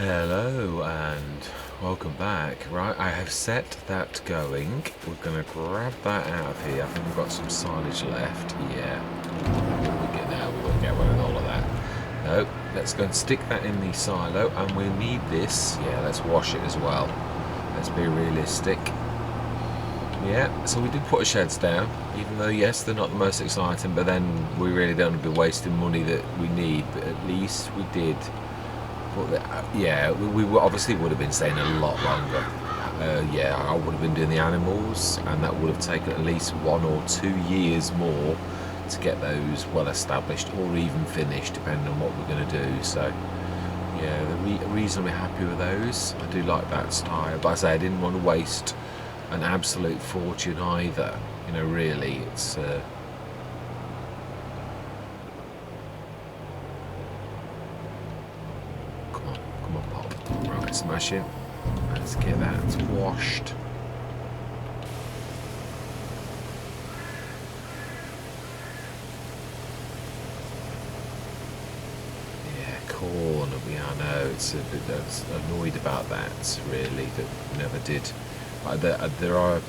Hello and welcome back. Right, I have set that going. We're going to grab that out of here. I think we've got some silage left. Yeah. We won't get away with all of that. No, let's go and stick that in the silo, and we need this. Yeah, let's wash it as well. Let's be realistic. Yeah, so we did put sheds down, even though yes, they're not the most exciting, but then we really don't want to be wasting money that we need, but at least we did. But yeah, we obviously would have been staying a lot longer. Yeah, I would have been doing the animals, and that would have taken at least 1 or 2 years more to get those well established or even finished, depending on what we're going to do. So yeah, reasonably happy with those. I do like that style, but I say I didn't want to waste an absolute fortune either. You know, really, it's. Come on, Pop. Right, smash it. Let's get that washed. Yeah, corn. I know it's a bit annoyed about that. Really, that we never did. There are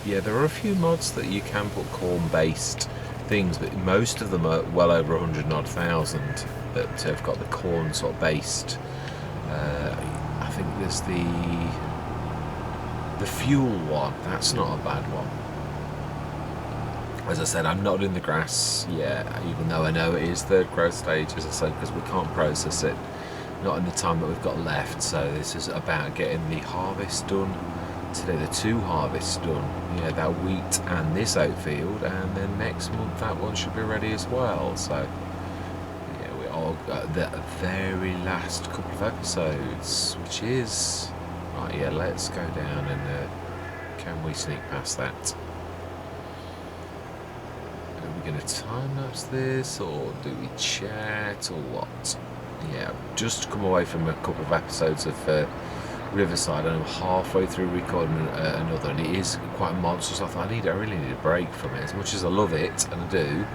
a few mods that you can put corn-based things, but most of them are well over 100,000 that have got the corn sort of based. I think there's the fuel one. That's not a bad one. As I said, I'm not in the grass yet, even though I know it is third growth stage, as I said, because we can't process it, not in the time that we've got left. So this is about getting the harvest done today, the 2 harvests done. Yeah, that wheat and this oat field, and then next month that one should be ready as well. So the very last couple of episodes, which is right. Yeah, let's go down and can we sneak past that? Are we going to time lapse this, or do we chat, or what? Yeah, just come away from a couple of episodes of Riverside, and I'm halfway through recording another, and it is quite monstrous. I thought I really need a break from it. As much as I love it, and I do,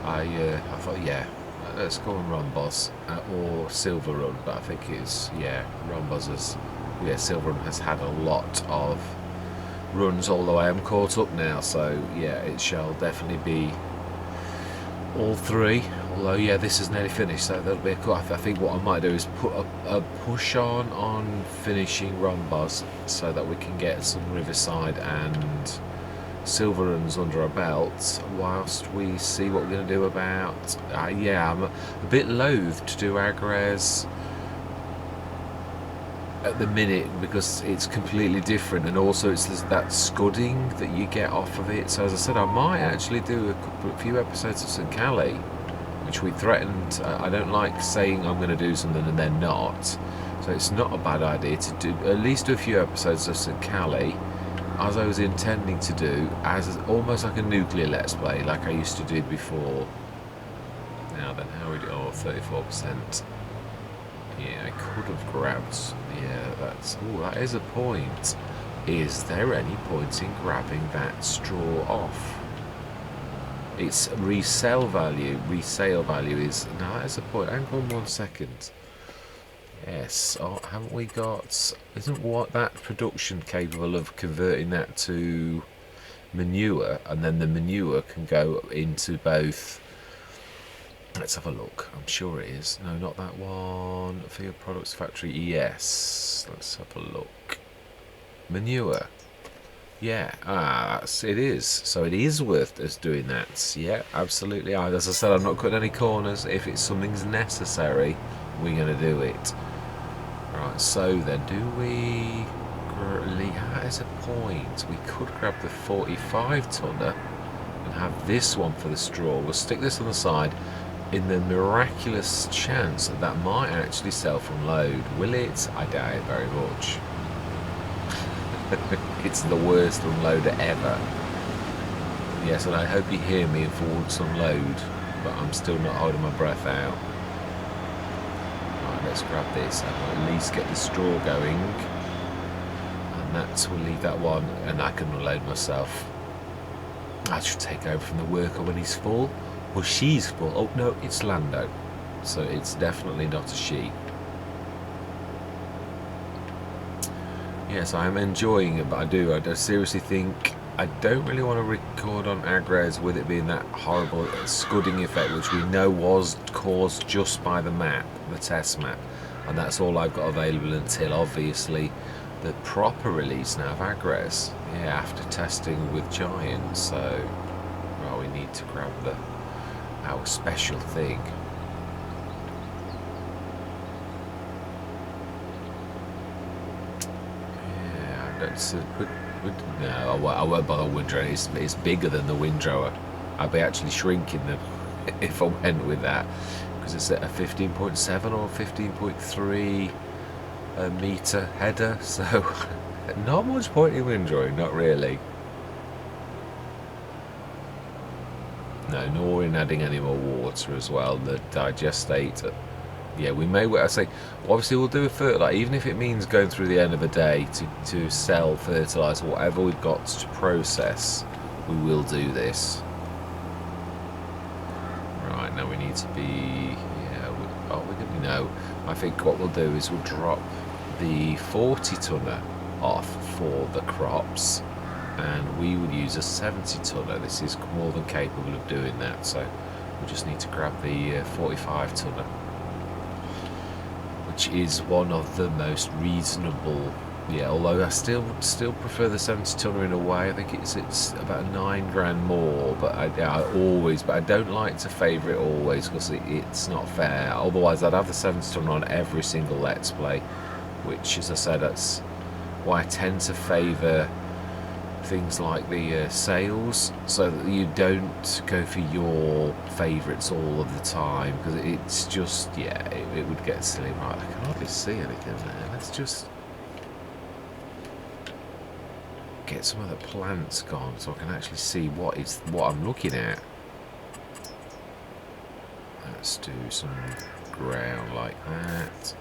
I thought, yeah, let's go on Romboz or Silver Run, but I think it's, yeah, Silver Run has had a lot of runs all the way. I'm caught up now, so yeah, it shall definitely be all 3. Although yeah, this is nearly finished, so that'll be cool. I think what I might do is put a push on finishing Romboz, so that we can get some Riverside and Silver Runs under our belts, whilst we see what we're going to do about. Yeah, I'm a bit loath to do Agres at the minute because it's completely different, and also it's that scudding that you get off of it. So as I said, I might actually do a few episodes of St. Cali, which we threatened. I don't like saying I'm going to do something and then not, so it's not a bad idea to do at least a few episodes of St. Cali, as I was intending to do, as almost like a nuclear let's play, like I used to do before. Now then, how we do? Oh, 34%. Yeah, I could have grabbed. Yeah, that is a point. Is there any point in grabbing that straw off? Its resale value is, now that is a point. Hang on 1 second. Yes, haven't we got, isn't what that production capable of converting that to manure, and then the manure can go into both. Let's have a look. I'm sure it is. No, not that one. Field Products Factory. Yes. Let's have a look. Manure. Yeah. It is. So it is worth us doing that. Yeah, absolutely. As I said, I'm not cutting any corners. If something's necessary, we're going to do it. Right. So then, do we? That is a point. We could grab the 45 tonner and have this one for the straw. We'll stick this on the side, in the miraculous chance that might actually self-unload. Will it? I doubt it very much. It's the worst unloader ever. Yes, and I hope you hear me in forwards unload, but I'm still not holding my breath out. Right, let's grab this and at least get the straw going, and we'll leave that one, and I can unload myself. I should take over from the worker when he's full. Well, she's full. Oh no, it's Lando, so it's definitely not a she. Yes, I'm enjoying it, but I seriously think I don't really want to record on agres with it being that horrible scudding effect, which we know was caused just by the map, the test map, and that's all I've got available until obviously the proper release now of agres. Yeah, after testing with giants. So, well, we need to grab our special thing. No, I won't bother windrower. It's bigger than the windrower. I'd be actually shrinking them if I went with that, because it's at a 15.7 or 15.3 meter header. So not much point in windrowing, not really. No, nor in adding any more water as well. The digestate. Yeah, we may. I say, obviously, we'll do a fertilizer, even if it means going through the end of the day to sell fertilizer, whatever we've got to process, we will do this. Right, now we need to be. Yeah, we're going to know. I think what we'll do is we'll drop the 40 tonner off for the crops, and we will use a 70 tonner. This is more than capable of doing that, so we just need to grab the 45 tonner. Which is one of the most reasonable, yeah, although I still prefer the 70 tonner in a way. I think it's about £9 more, but I don't like to favour it always, because it's not fair. Otherwise I'd have the 70 tonner on every single Let's Play, which, as I said, that's why I tend to favour things like the sales, so that you don't go for your favourites all of the time, because it's just, yeah, it would get silly. Right, I can hardly see anything there. Let's just get some of the plants gone so I can actually see what I'm looking at. Let's do some ground like that.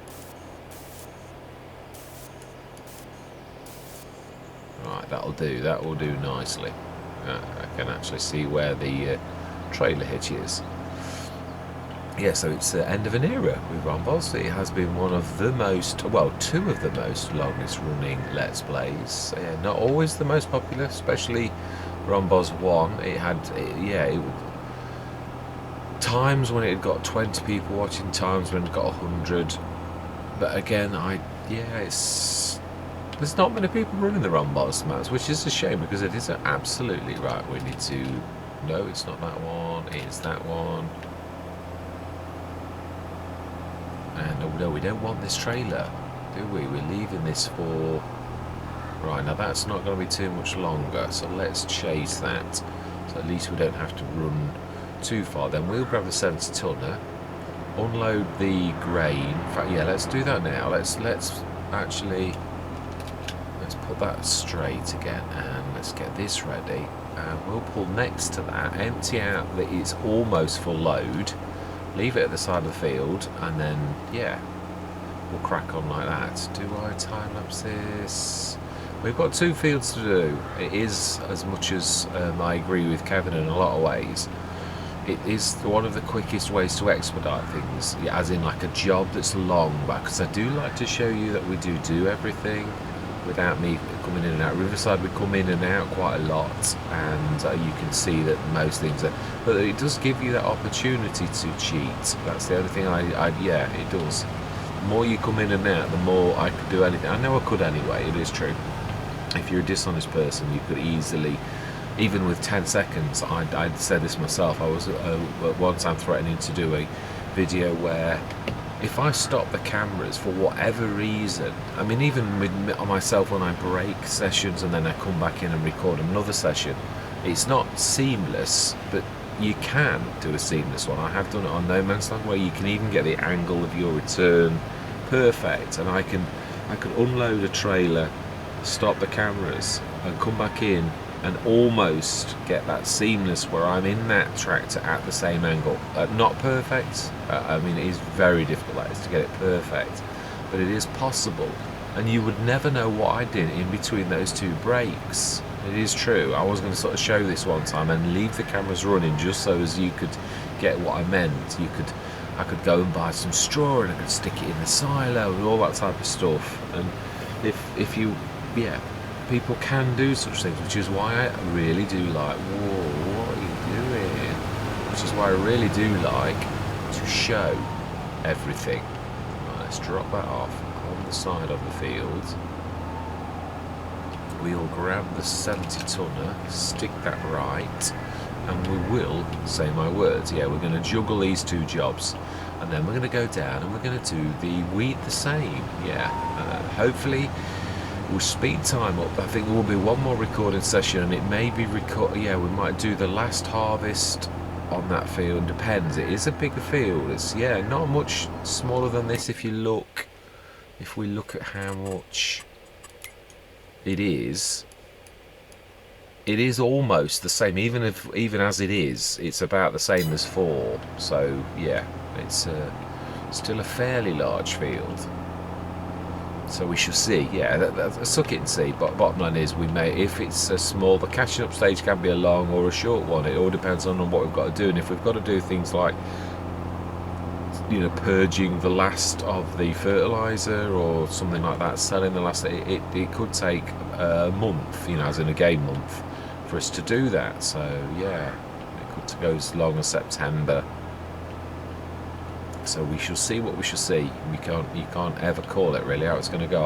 Right, that'll do. That will do nicely. I can actually see where the trailer hitch is. Yeah, so it's the end of an era with Romboz. It has been one of the most, well, two of the most longest running Let's Plays. Not always the most popular, especially Romboz 1. It had, times when it had got 20 people watching, times when it got 100. But again, there's not many people running the Romboz maps, which is a shame, because it is absolutely right. We need to. No, it's not that one. It's that one. And no, we don't want this trailer, do we? We're leaving this for. Right, now that's not going to be too much longer, so let's chase that. So at least we don't have to run too far. Then we'll grab the 70 tonner, unload the grain. In fact, yeah, let's do that now. Let's actually. Let's put that straight again, and let's get this ready, and we'll pull next to that, empty out that it's almost full load, leave it at the side of the field, and then yeah, we'll crack on like that. Do I time lapse this? We've got 2 fields to do. It is, as much as I agree with Kevin in a lot of ways, it is one of the quickest ways to expedite things, as in like a job that's long, because I do like to show you that we do everything without me coming in and out. Riverside, we come in and out quite a lot, and you can see that most things are, but it does give you that opportunity to cheat. That's the only thing yeah, it does. The more you come in and out, the more I could do anything. I know I could anyway, it is true. If you're a dishonest person, you could easily, even with 10 seconds, I'd said this myself, I was at one time threatening to do a video where if I stop the cameras for whatever reason, I mean, even with myself when I break sessions and then I come back in and record another session, it's not seamless, but you can do a seamless one. I have done it on No Man's Land, where you can even get the angle of your return perfect, and I can unload a trailer, stop the cameras, and come back in and almost get that seamless where I'm in that tractor at the same angle. Not perfect. I mean, it is very difficult, that is, to get it perfect, but it is possible, and you would never know what I did in between those 2 breaks. It is true. I was going to sort of show this one time and leave the cameras running just so as you could get what I meant. I could go and buy some straw and I could stick it in the silo and all that type of stuff. And if you yeah, people can do such things, which is why I really do like, whoa, what are you doing? Which is why I really do like to show everything. Right, let's drop that off on the side of the field. We'll grab the 70 tonner, stick that right, and we will, say my words, yeah, we're going to juggle these two jobs, and then we're going to go down and we're going to do the weed the same. Yeah, hopefully we'll speed time up. I think there will be one more recording session, and it may be yeah, we might do the last harvest on that field. Depends, it is a bigger field. It's, yeah, not much smaller than this. If we look at how much it is almost the same. Even as it is, it's about the same as 4. So yeah, it's still a fairly large field. So we shall see. Yeah, suck it and see. But bottom line is, we may, if it's a small, the catching up stage can be a long or a short one. It all depends on what we've got to do. And if we've got to do things like, you know, purging the last of the fertilizer or something like that, selling the last, it could take a month, you know, as in a game month, for us to do that. So yeah, it could go as long as September. So we shall see what we shall see. You can't ever call it really how it's going to go.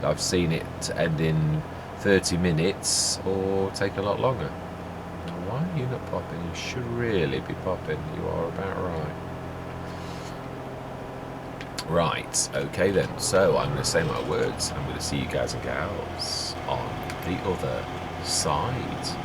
I've seen it end in 30 minutes or take a lot longer. Now, why are you not popping? You should really be popping. You are about right. Right, okay then. So I'm going to say my words. I'm going to see you guys and gals on the other side.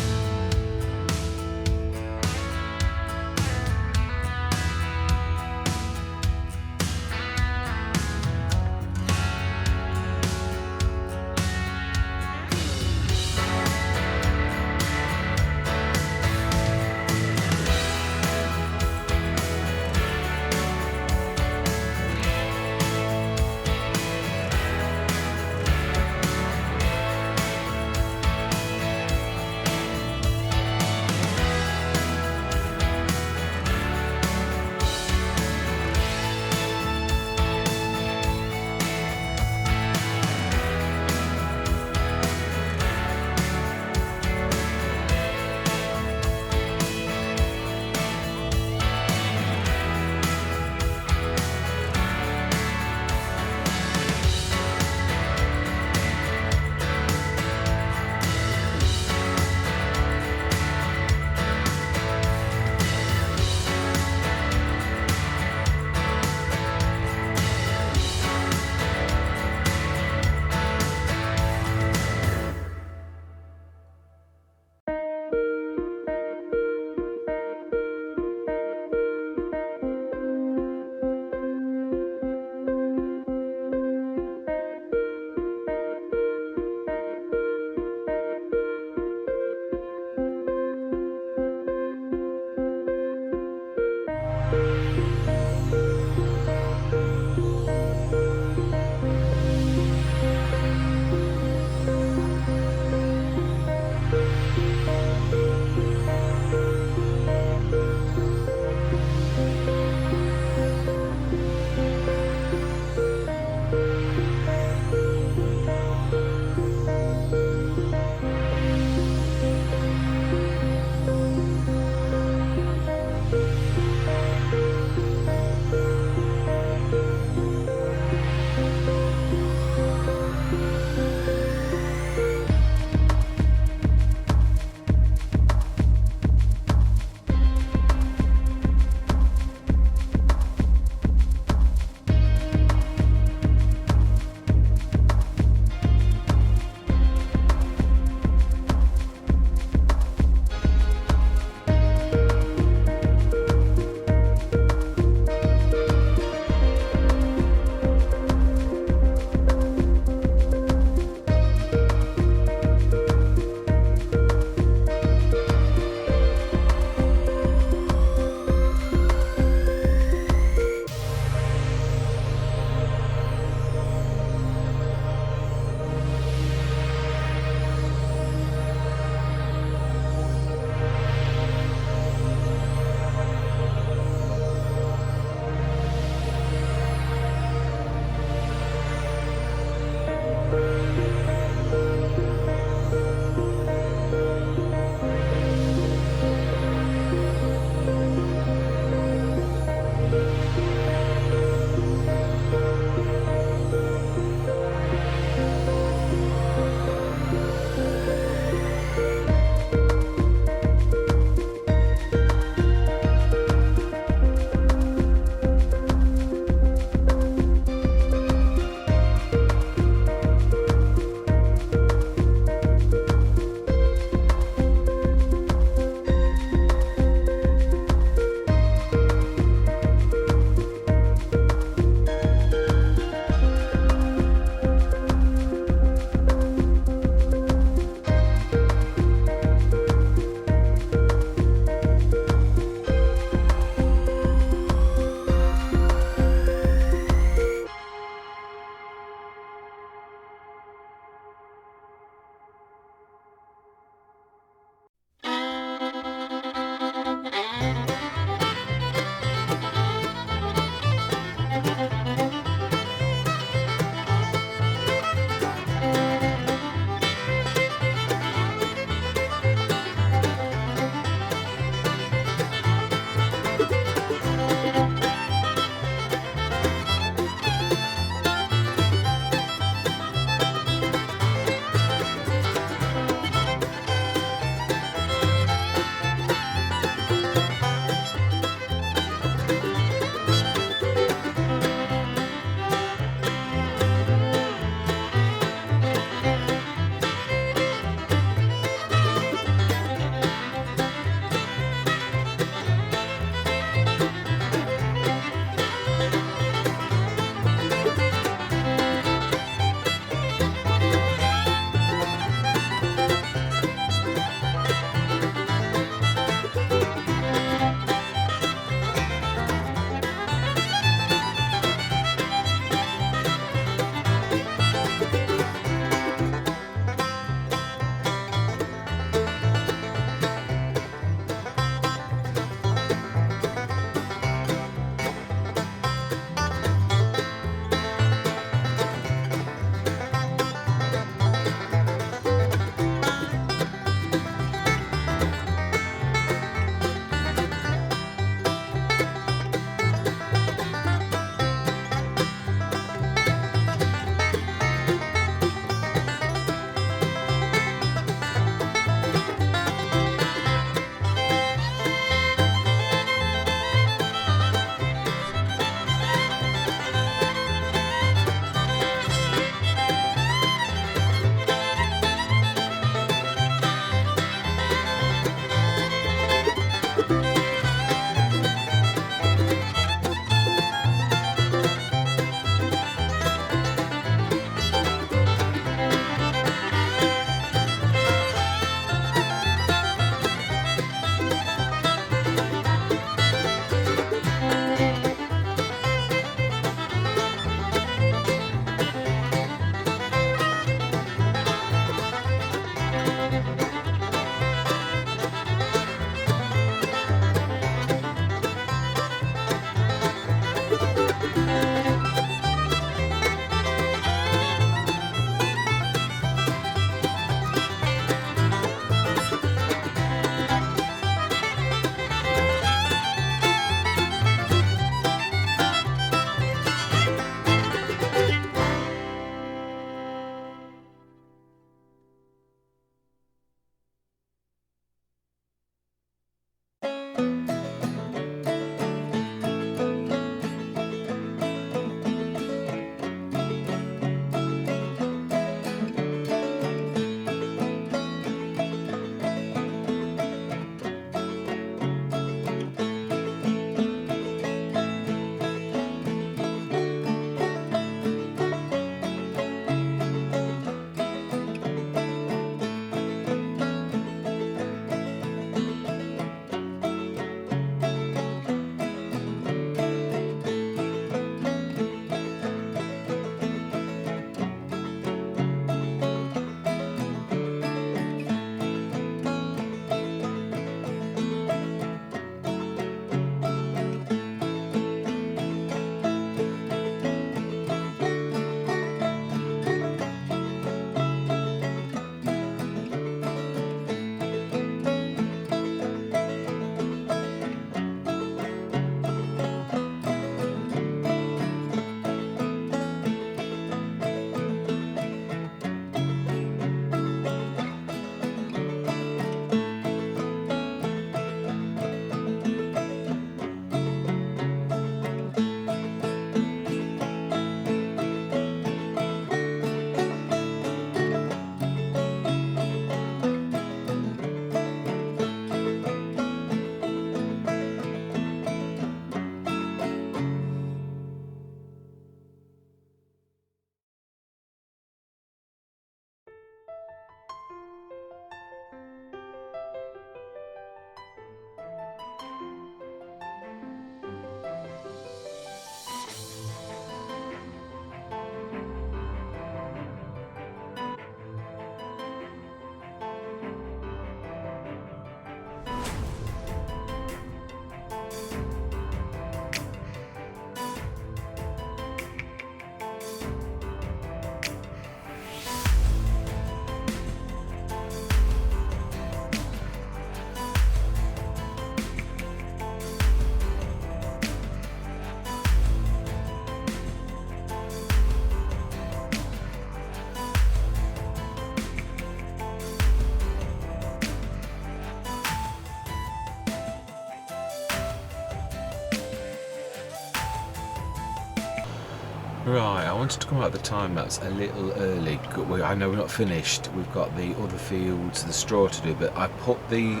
Right, I wanted to come out the time lapse a little early. I know we're not finished. We've got the other fields, the straw to do, but I put the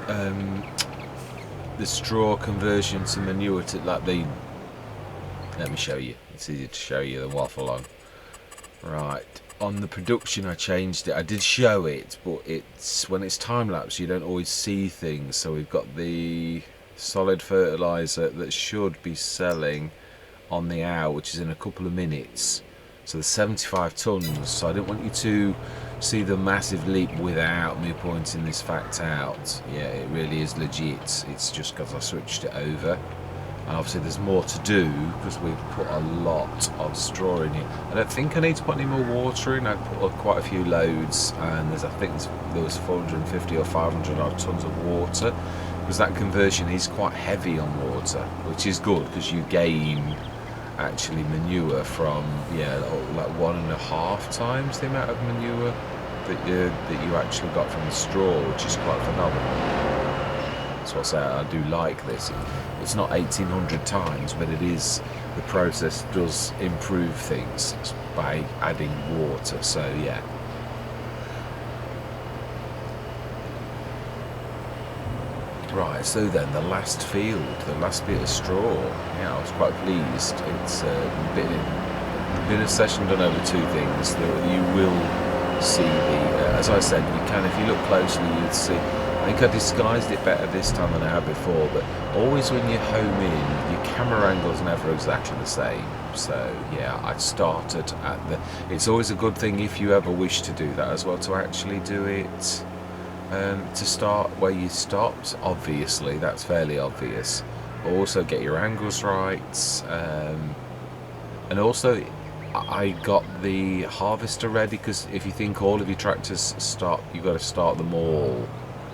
straw conversion to manure to like the. Let me show you. It's easier to show you than waffle on. Right, on the production I changed it. I did show it, but it's when it's time lapse you don't always see things. So we've got the solid fertiliser that should be selling on the hour, which is in a couple of minutes. So the 75 tons. So I didn't want you to see the massive leap without me pointing this fact out. Yeah, it really is legit. It's just because I switched it over. And obviously there's more to do because we've put a lot of straw in here. I don't think I need to put any more water in. I put quite a few loads, and I think there was 450 or 500 odd tons of water, because that conversion is quite heavy on water, which is good because you gain actually manure from like 1.5 times the amount of manure that you actually got from the straw, which is quite phenomenal. So I say I do like this. It's not 1800 times, but it is, the process does improve things by adding water. So yeah. Right, so then the last field, the last bit of straw. Yeah, I was quite pleased. It's a bit of session done over 2 things. You will see the, as I said, you can, if you look closely, you'll see. I think I disguised it better this time than I had before, but always when you home in, your camera angle's never exactly the same. So yeah, I started at the, it's always a good thing if you ever wish to do that as well, to actually do it, to start where you stopped. Obviously, that's fairly obvious. But also get your angles right, and also I got the harvester ready, because if you think all of your tractors stop, you've got to start them all.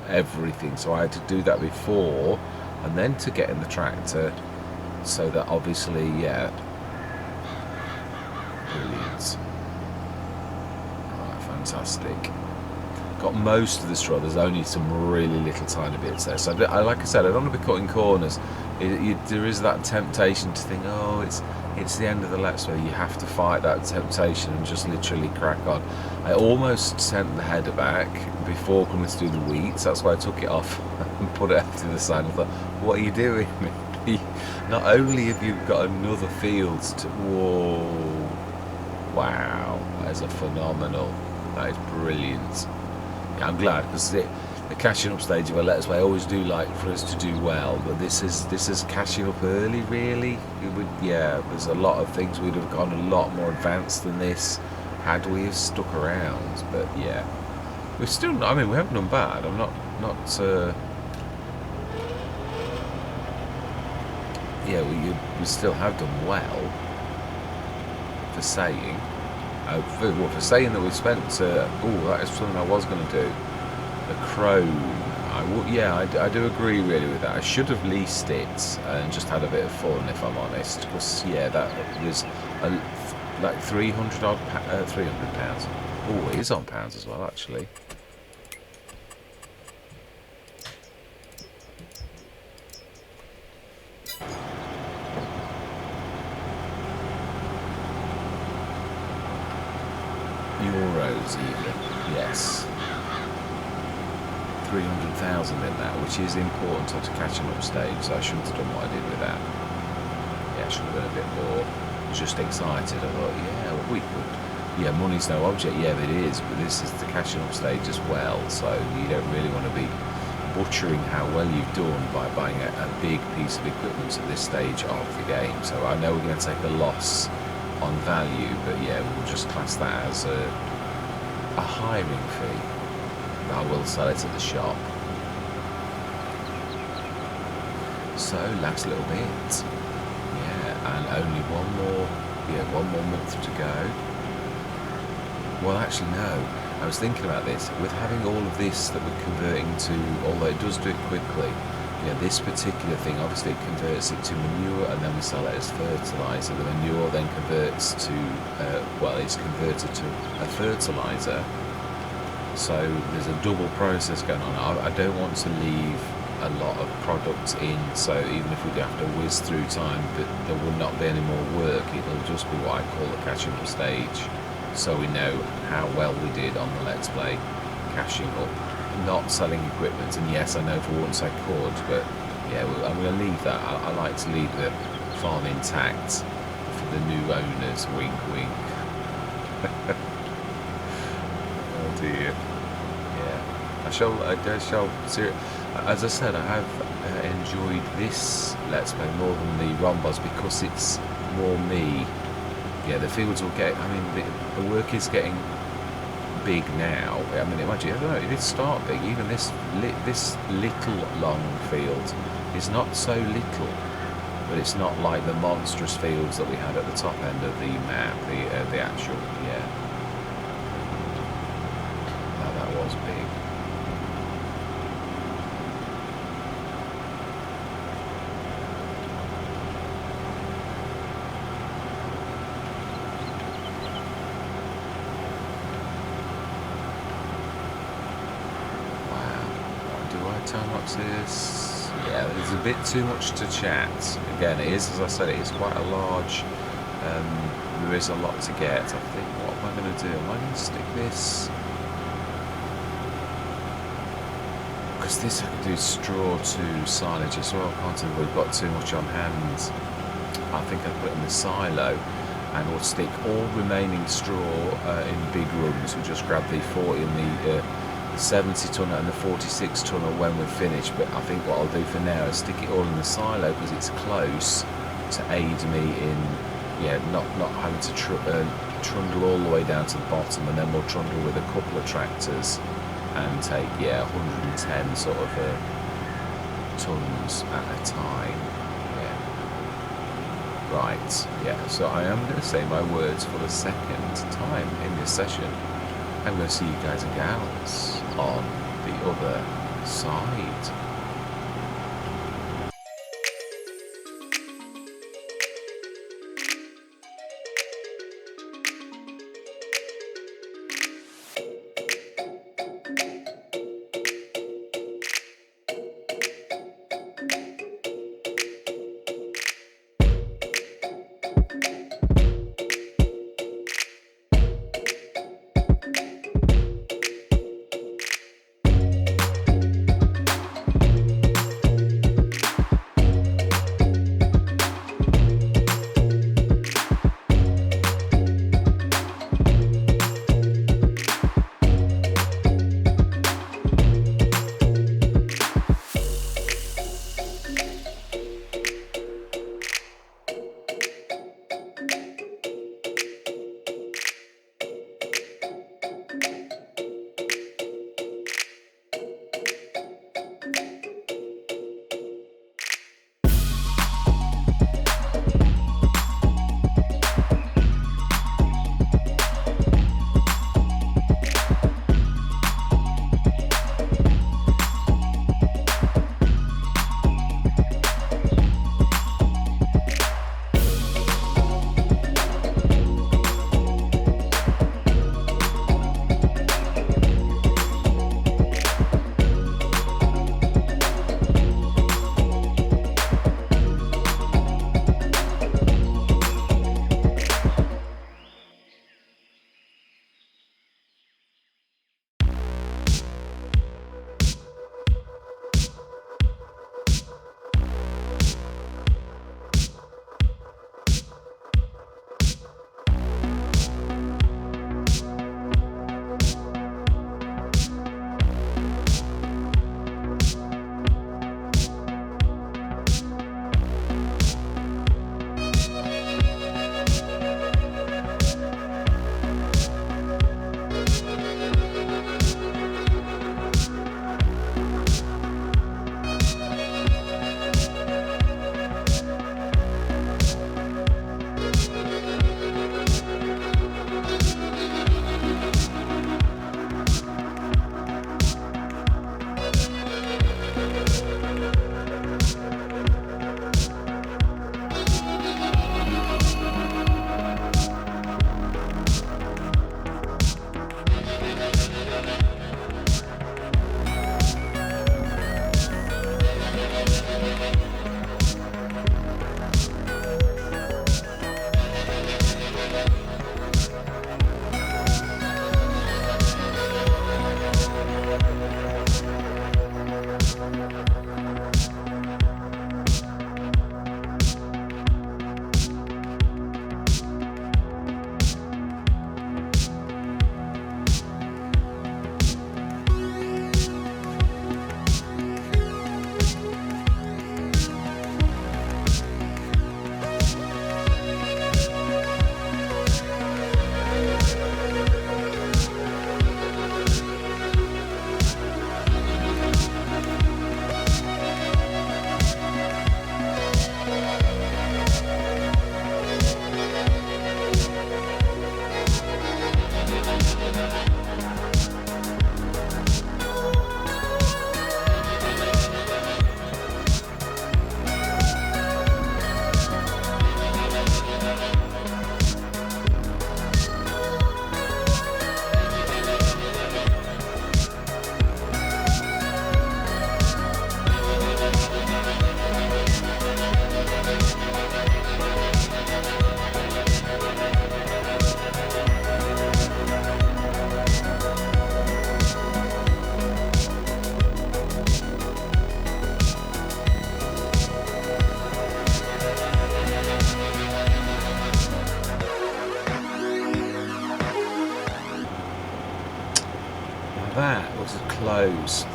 Everything, so I had to do that before and then to get in the tractor, so that obviously, yeah, brilliant. Right, fantastic. Got most of the straw. There's only some really little tiny bits there, so like I said, I don't want to be cutting corners. There is that temptation to think, oh, it's the end of the Let's Play. You have to fight that temptation and just literally crack on. I almost sent the header back before coming to do the weeds. That's why I took it off and put it off to the side. I thought, what are you doing? Not only have you got another field to... Whoa. Wow. That is a phenomenal. That is brilliant. Yeah, I'm glad, because the cashing up stage of a Let's Play, I always do like for us to do well, but this is cashing up early, really. Yeah, there's a lot of things we'd have gone a lot more advanced than this had we have stuck around. But yeah, we're still, I mean, we haven't done bad. I'm not yeah, we still have done well for saying, for saying that we've spent, oh, that is something I was going to do. The crow, I do agree really with that. I should have leased it and just had a bit of fun, if I'm honest, because yeah, that was like 300 odd, 300 pounds. Oh, it is on pounds as well, actually. Euros even, yes. 300,000 in that, which is important to catching up stage, so I shouldn't have done what I did with that. Yeah, I should have been a bit more just excited. I thought, yeah, well, we could. Yeah, money's no object, yeah, it is, but this is the catching up stage as well, so you don't really want to be butchering how well you've done by buying a big piece of equipment at this stage of the game. So I know we're going to take a loss on value, but yeah, we'll just class that as a hiring fee. I will sell it at the shop. So last little bit, yeah, and only one more month to go. Well, actually no, I was thinking about this, with having all of this that we're converting to, although it does do it quickly, yeah, this particular thing, obviously it converts it to manure and then we sell it as fertiliser. The manure then converts to, well, it's converted to a fertiliser. So there's a double process going on. I don't want to leave a lot of product in, so even if we do have to whiz through time, but there will not be any more work. It'll just be what I call the catching up stage, so we know how well we did on the Let's Play cashing up, not selling equipment. And yes, I know for once I could, but yeah, I'm going to leave that. I like to leave the farm intact for the new owners. Wink, wink. Oh dear. Yeah, I shall. As I said, I have enjoyed this Let's Play more than the Romboz because it's more me. Yeah, the fields will get. I mean, the work is getting big now. I mean, imagine. I don't know. It did start big. Even this little long field is not so little, but it's not like the monstrous fields that we had at the top end of the map. The actual, yeah. Now that was big. Time lapse is, yeah, there's a bit too much to chat. Again, it is, as I said, it is quite a large, there is a lot to get. I think, what am I going to do? Am I going to stick this? Because this I could do straw to silage as well, can't I? We've got too much on hand. I think I'll put it in the silo and we'll stick all remaining straw in big rooms. We'll just grab the 40 and the 70 tonner and the 46 tonner when we're finished, but I think what I'll do for now is stick it all in the silo because it's close to aid me in, yeah, not having to trundle all the way down to the bottom, and then we'll trundle with a couple of tractors and take, yeah, 110 sort of tons at a time. Yeah. Right, yeah, so I am going to say my words for the second time in this session. I'm going to see you guys and gals on the other side.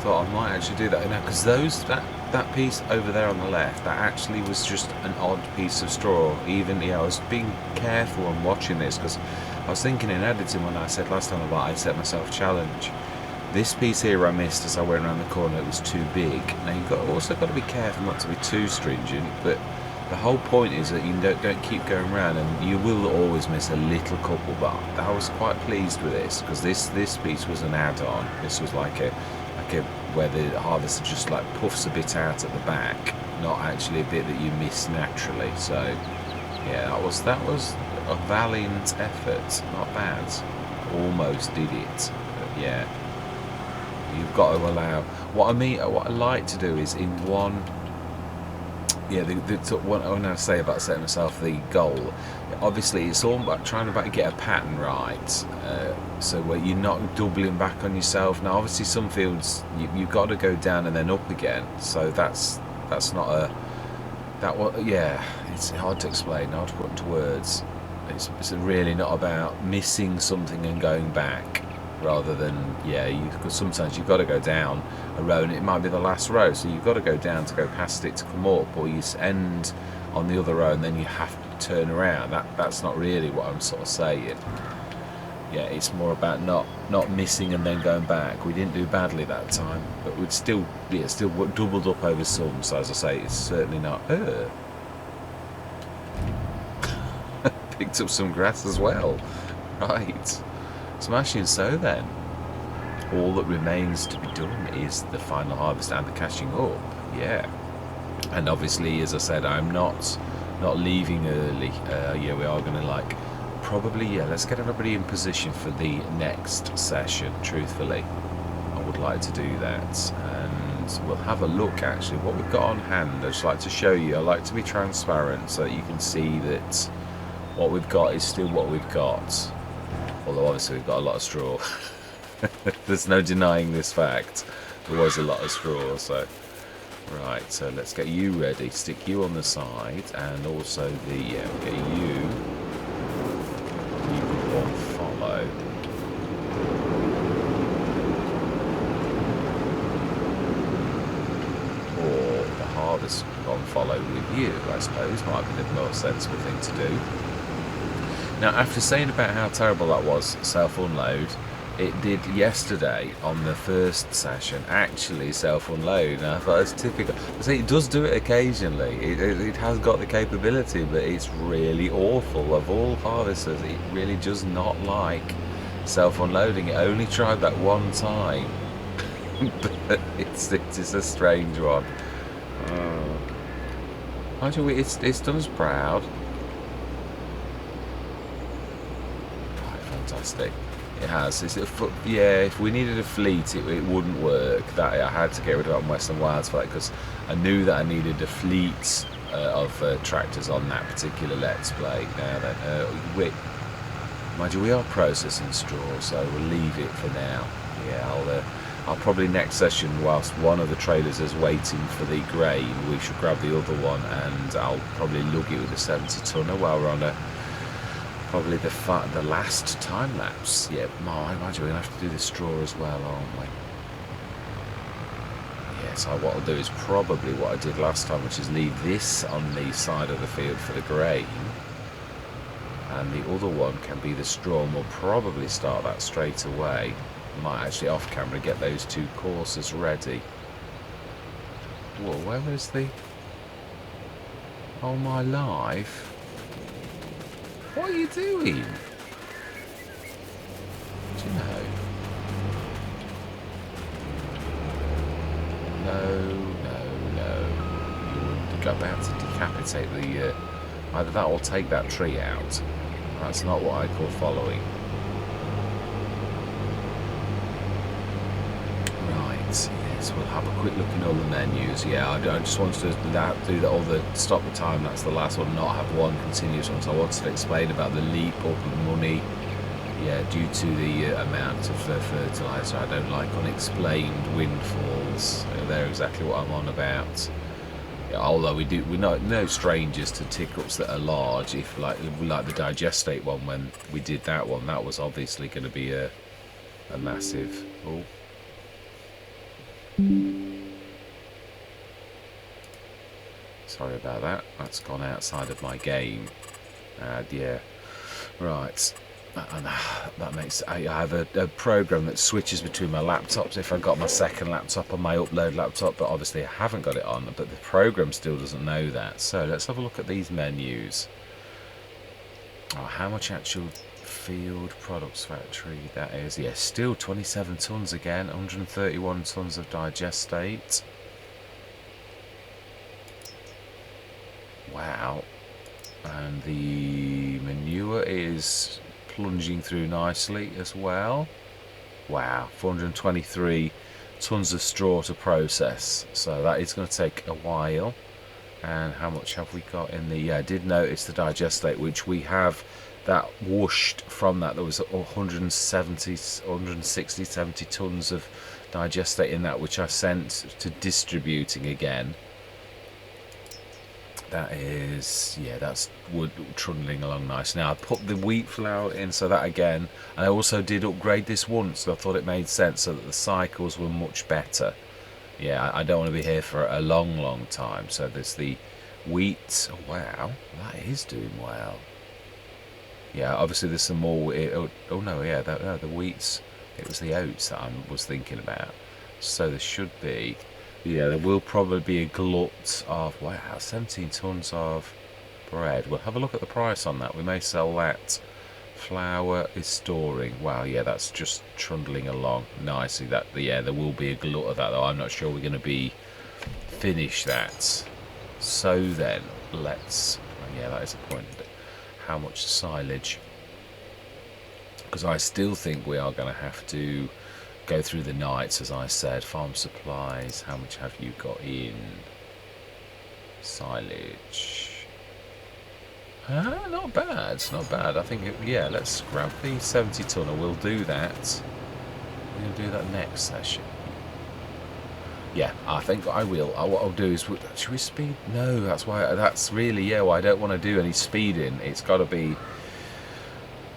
thought I might actually do that, you know, because that piece over there on the left, that actually was just an odd piece of straw. Even, you know, I was being careful and watching this, because I was thinking in editing when I said last time about I set myself a challenge. This piece here I missed as I went around the corner, it was too big. Now you've also got to be careful not to be too stringent, but the whole point is that you don't keep going around, and you will always miss a little couple, but I was quite pleased with this, because this piece was an add-on. This was like a where the harvester just like puffs a bit out at the back, not actually a bit that you miss naturally. So yeah, that was a valiant effort, not bad. Almost did it, but yeah. You've got to allow. What I like to do is in one. Yeah, when I say about setting myself the goal, obviously it's all about trying to get a pattern right. So where you're not doubling back on yourself. Now, obviously, some fields you've got to go down and then up again. So that's not a yeah. It's hard to explain, hard to put into words. It's really not about missing something and going back. Rather than, yeah, because sometimes you've got to go down a row and it might be the last row, so you've got to go down to go past it to come up, or you end on the other row and then you have to turn around. That's not really what I'm sort of saying. Yeah, it's more about not missing and then going back. We didn't do badly that time, but we'd still doubled up over some, so as I say, it's certainly not picked up some grass as well. Right. Smashing. So then, all that remains to be done is the final harvest and the catching up. Yeah, and obviously, as I said, I'm not leaving early. Yeah, we are going to probably, yeah, let's get everybody in position for the next session. Truthfully, I would like to do that, and we'll have a look actually what we've got on hand. I just like to show you. I like to be transparent so that you can see that what we've got is still what we've got. Although obviously we've got a lot of straw. There's no denying this fact. There was a lot of straw, so... Right, so let's get you ready. Stick you on the side, and also get you... You could one follow. Or the harvest could one follow with you, I suppose. Might be the more sensible thing to do. Now, after saying about how terrible that was, self-unload, it did yesterday on the first session actually self-unload. Now, I thought it's typical. I say it does do it occasionally. It has got the capability, but it's really awful. Of all harvesters, it really does not like self-unloading. It only tried that one time, but it's a strange one. Actually, it's done us proud. Fantastic. It has. Yeah, if we needed a fleet, it wouldn't work. That I had to get rid of it on Western Wilds for that, because I knew that I needed a fleet of tractors on that particular Let's Play. Now then, mind you, we are processing straw, so we'll leave it for now. Yeah, I'll probably next session, whilst one of the trailers is waiting for the grain, we should grab the other one, and I'll probably lug it with a 70 tonner while we're on probably the last time lapse. Yeah, I imagine we're going to have to do the straw as well, aren't we? Yeah, so what I'll do is probably what I did last time, which is leave this on the side of the field for the grain, and the other one can be the straw, and we'll probably start that straight away. Might actually off camera get those two courses ready. Whoa, where was the... Oh my life. What are you doing? Do you know? No. You're about to decapitate the... either that or take that tree out. That's not what I call following. Right, yes, we'll have a quick look in all the menus. Yeah, I just wanted to do all the stop the time, that's the last one, not have one continuous one. So I wanted to explain about the leap up of money, yeah, due to the amount of fertiliser. I don't like unexplained windfalls. They're exactly what I'm on about. Yeah, although we're no strangers to tick-ups that are large. If like the digestate one, when we did that one, that was obviously going to be a massive... Oh. Sorry about that. That's gone outside of my game. Yeah. Right. That makes... I have a program that switches between my laptops if I've got my second laptop on my upload laptop, but obviously I haven't got it on, but the program still doesn't know that. So let's have a look at these menus. Oh, how much actual field products factory that is? Yeah, still 27 tons again, 131 tons of digestate. Wow. And the manure is plunging through nicely as well. Wow, 423 tons of straw to process, so that is going to take a while. And how much have we got in the... Yeah, I did notice the digestate, which we have that whooshed from that. There was 160, 70 tons of digestate in that, which I sent to distributing again. That is, yeah, that's wood trundling along nice. Now I put the wheat flour in, so that again, and I also did upgrade this once, so I thought it made sense so that the cycles were much better. Yeah, I don't want to be here for a long time. So there's the wheat. Oh, wow, that is doing well. Yeah, obviously there's some more. Oh no, yeah, no, the wheats. It was the oats that I was thinking about. So there should be. Yeah, there will probably be a glut of, wow, 17 tons of bread. We'll have a look at the price on that. We may sell that. Flour is storing. Wow, yeah, that's just trundling along nicely. That, yeah, there will be a glut of that, though. I'm not sure we're going to be finish that. So then, let's... Yeah, that is a point. How much silage? Because I still think we are going to have to go through the nights, as I said. Farm supplies, how much have you got in? Silage. Not bad, not bad. I think, yeah, let's grab the 70 tonner. We'll do that. We're going to do that next session. Yeah, I think I will. What I'll do is, should we speed? No, that's why, that's really, yeah, well, I don't want to do any speeding. It's got to be...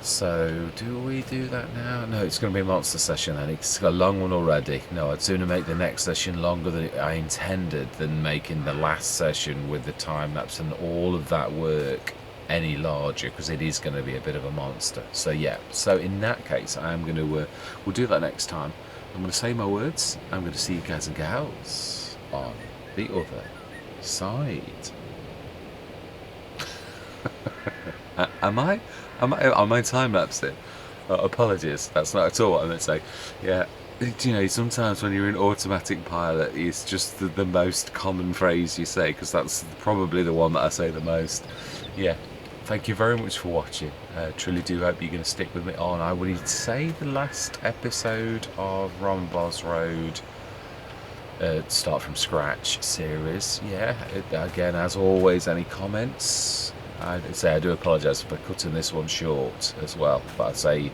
So, do we do that now? No, it's going to be a monster session then. It's got a long one already. No, I'd sooner make the next session longer than I intended than making the last session with the time lapse and all of that work any larger, because it is going to be a bit of a monster. So yeah, so in that case, I am going to, we'll do that next time. I'm going to say my words. I'm going to see you guys and gals on the other side. Am I time-lapsing? Apologies, that's not at all what I meant to say. Yeah, you know, sometimes when you're in automatic pilot, it's just the most common phrase you say, because that's probably the one that I say the most. Yeah, thank you very much for watching. Truly do hope you're going to stick with me on, I would say, the last episode of Romboz Road Start From Scratch series. Yeah, again, as always, any comments? I'd say I do apologise for cutting this one short as well, but I'd say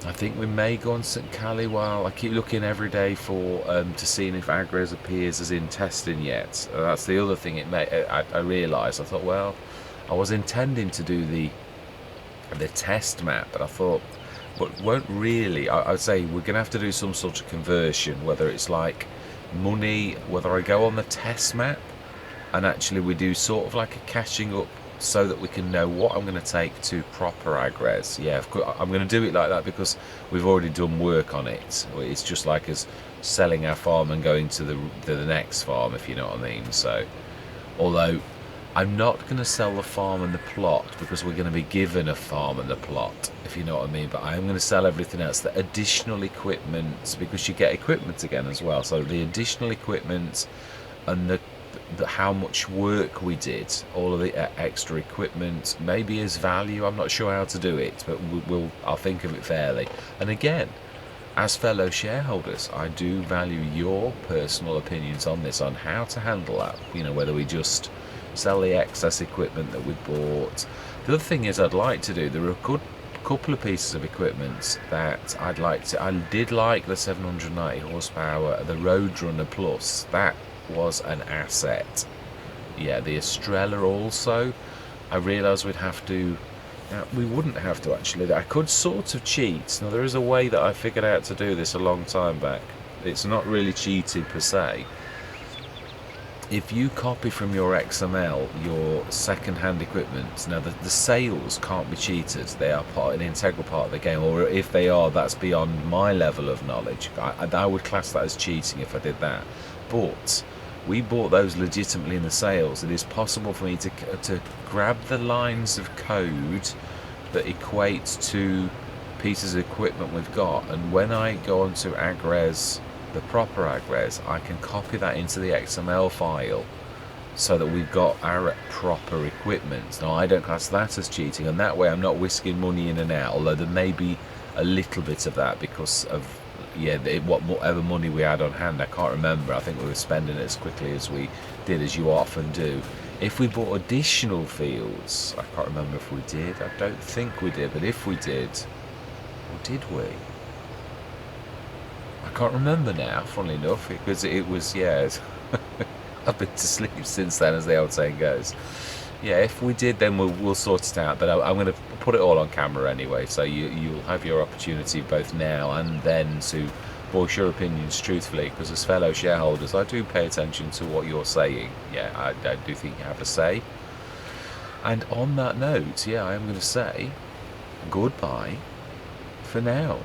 I think we may go on St. Cali while I keep looking every day for to seeing if Agres appears as in testing yet. That's the other thing. It may I realised. I thought, well, I was intending to do the test map, but I thought, but won't really. I'd say we're going to have to do some sort of conversion, whether it's like money, whether I go on the test map and actually we do sort of like a catching up, so that we can know what I'm going to take to proper Agres. Yeah, of course, I'm going to do it like that because we've already done work on it. It's just like us selling our farm and going to the next farm, if you know what I mean. So, although I'm not going to sell the farm and the plot because we're going to be given a farm and the plot, if you know what I mean. But I am going to sell everything else, the additional equipment, because you get equipment again as well. So the additional equipment and the how much work we did, all of the extra equipment, maybe as value. I'm not sure how to do it, but I'll think of it fairly. And again, as fellow shareholders, I do value your personal opinions on this, on how to handle that. You know, whether we just sell the excess equipment that we bought. The other thing is I'd like to do, there are a good couple of pieces of equipment that I'd like to, I did like the 790 horsepower, the Roadrunner Plus. That was an asset. Yeah, the Estrella also. I realised we'd have to, we wouldn't have to actually, I could sort of cheat. Now there is a way that I figured out to do this a long time back. it's not really cheated per se. If you copy from your XML your second-hand equipment, now the sales can't be cheated. They are an integral part of the game, or if they are, that's beyond my level of knowledge. I would class that as cheating if I did that. But we bought those legitimately in the sales. It is possible for me to grab the lines of code that equate to pieces of equipment we've got, and when I go onto AgRes, the proper AgRes, I can copy that into the XML file so that we've got our proper equipment. Now I don't class that as cheating, and that way I'm not whisking money in and out, although there may be a little bit of that because of whatever money we had on hand. I can't remember. I think we were spending it as quickly as we did, as you often do. If we bought additional fields, I can't remember if we did. I don't think we did, but if we did, or did we? I can't remember now, funnily enough, because it was, I've been to sleep since then, as the old saying goes. Yeah, if we did, then we'll sort it out, but I'm going to put it all on camera anyway, so you'll have your opportunity both now and then to voice your opinions truthfully, because as fellow shareholders, I do pay attention to what you're saying. Yeah, I do think you have a say. And on that note, I am going to say goodbye for now.